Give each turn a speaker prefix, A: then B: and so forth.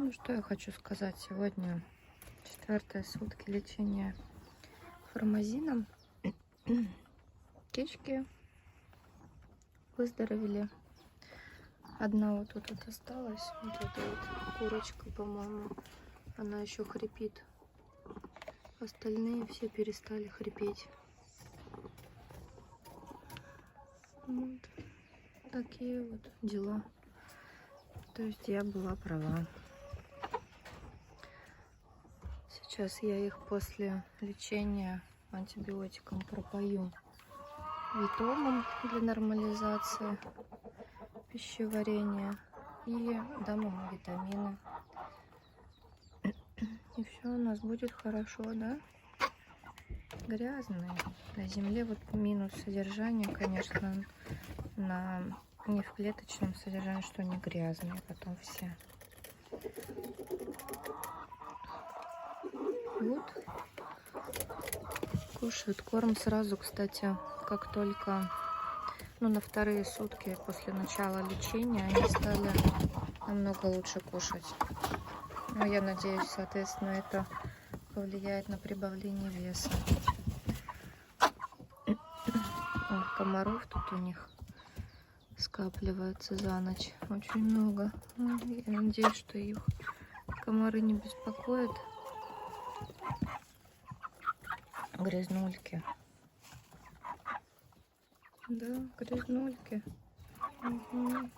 A: Ну, что я хочу сказать. Сегодня 4-е сутки лечения формазином. Птички выздоровели. Одна вот тут вот осталась. Вот эта вот курочка, по-моему. Она еще хрипит. Остальные все перестали хрипеть. Вот такие вот дела. То есть я была права. Сейчас я их после лечения антибиотиком пропою витомом для нормализации пищеварения и дам ему витамины. И все у нас будет хорошо, да? Грязные. На земле вот минус содержания, конечно, на не в клеточном содержании, что они грязные потом все. Вот. Кушают корм сразу, кстати, как только, ну, на 2-е сутки после начала лечения они стали намного лучше кушать. Ну, я надеюсь, соответственно, это повлияет на прибавление веса. О, комаров тут у них скапливается за ночь очень много. Я надеюсь, что их комары не беспокоят. Грязнульки. Да, грязнульки. Угу.